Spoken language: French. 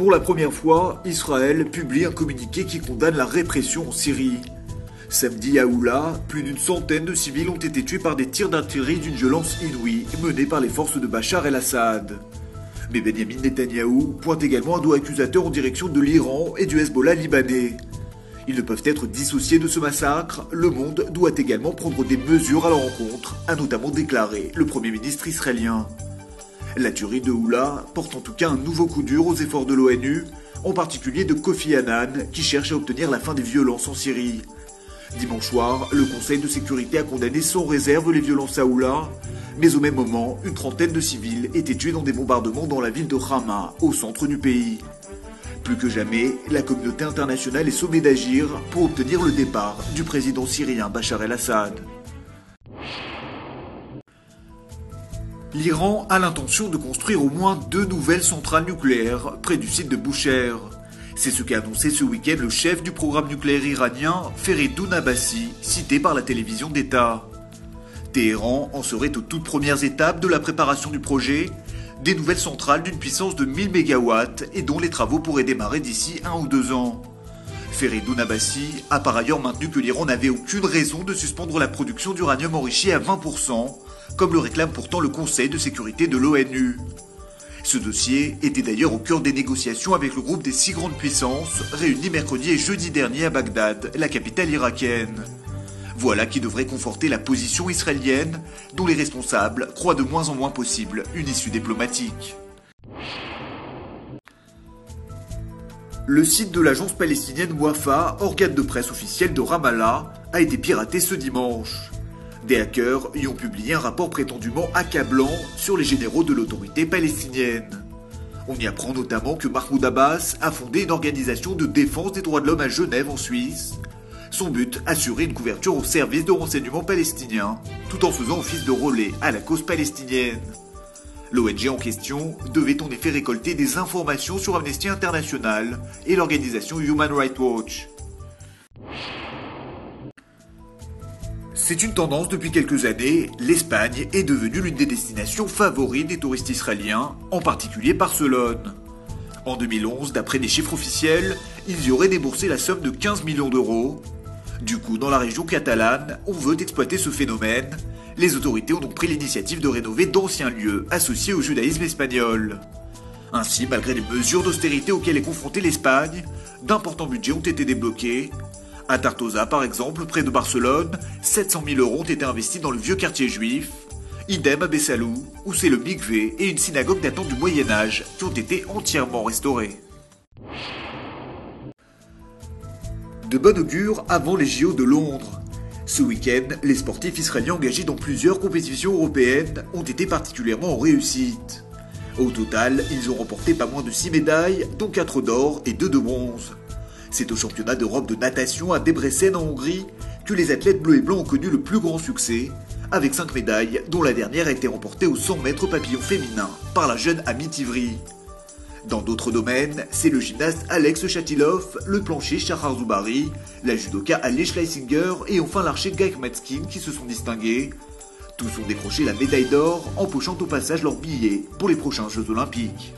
Pour la première fois, Israël publie un communiqué qui condamne la répression en Syrie. Samedi à Oula, plus d'une centaine de civils ont été tués par des tirs d'artillerie d'une violence inouïe menée par les forces de Bachar el-Assad. Mais Benyamin Netanyahou pointe également un doigt accusateur en direction de l'Iran et du Hezbollah libanais. Ils ne peuvent être dissociés de ce massacre, le monde doit également prendre des mesures à leur encontre, a notamment déclaré le Premier ministre israélien. La tuerie de Oula porte en tout cas un nouveau coup dur aux efforts de l'ONU, en particulier de Kofi Annan, qui cherche à obtenir la fin des violences en Syrie. Dimanche soir, le Conseil de sécurité a condamné sans réserve les violences à Oula, mais au même moment, une trentaine de civils étaient tués dans des bombardements dans la ville de Hama, au centre du pays. Plus que jamais, la communauté internationale est sommée d'agir pour obtenir le départ du président syrien Bachar el-Assad. L'Iran a l'intention de construire au moins 2 nouvelles centrales nucléaires près du site de Bushehr. C'est ce qu'a annoncé ce week-end le chef du programme nucléaire iranien, Feridun Abbasi, cité par la télévision d'État. Téhéran en serait aux toutes premières étapes de la préparation du projet, des nouvelles centrales d'une puissance de 1000 MW et dont les travaux pourraient démarrer d'ici 1 ou 2 ans. Feridun Abbasi a par ailleurs maintenu que l'Iran n'avait aucune raison de suspendre la production d'uranium enrichi à 20%, comme le réclame pourtant le Conseil de sécurité de l'ONU. Ce dossier était d'ailleurs au cœur des négociations avec le groupe des 6 grandes puissances, réunis mercredi et jeudi dernier à Bagdad, la capitale irakienne. Voilà qui devrait conforter la position israélienne, dont les responsables croient de moins en moins possible une issue diplomatique. Le site de l'agence palestinienne Wafa, organe de presse officiel de Ramallah, a été piraté ce dimanche. Des hackers y ont publié un rapport prétendument accablant sur les généraux de l'autorité palestinienne. On y apprend notamment que Mahmoud Abbas a fondé une organisation de défense des droits de l'homme à Genève en Suisse. Son but, assurer une couverture au service de renseignement palestinien, tout en faisant office de relais à la cause palestinienne. L'ONG en question devait en effet récolter des informations sur Amnesty International et l'organisation Human Rights Watch. C'est une tendance depuis quelques années, l'Espagne est devenue l'une des destinations favorites des touristes israéliens, en particulier Barcelone. En 2011, d'après des chiffres officiels, ils y auraient déboursé la somme de 15 millions d'euros. Du coup, dans la région catalane, on veut exploiter ce phénomène. Les autorités ont donc pris l'initiative de rénover d'anciens lieux associés au judaïsme espagnol. Ainsi, malgré les mesures d'austérité auxquelles est confrontée l'Espagne, d'importants budgets ont été débloqués. À Tortosa, par exemple, près de Barcelone, 700 000 euros ont été investis dans le vieux quartier juif. Idem à Bessalou, où c'est le mikvé et une synagogue datant du Moyen-Âge qui ont été entièrement restaurés. De bon augure avant les JO de Londres. Ce week-end, les sportifs israéliens engagés dans plusieurs compétitions européennes ont été particulièrement en réussite. Au total, ils ont remporté pas moins de 6 médailles, dont 4 d'or et 2 de bronze. C'est au championnat d'Europe de natation à Debrecen en Hongrie que les athlètes bleus et blancs ont connu le plus grand succès, avec 5 médailles, dont la dernière a été remportée aux 100 mètres papillon féminin par la jeune Amit Ivry. Dans d'autres domaines, c'est le gymnaste Alex Chatilov, le plancher Shahar Zoubari, la judoka Ali Schleisinger et enfin l'archer Guy Matskin qui se sont distingués. Tous ont décroché la médaille d'or, empochant au passage leur billet pour les prochains Jeux Olympiques.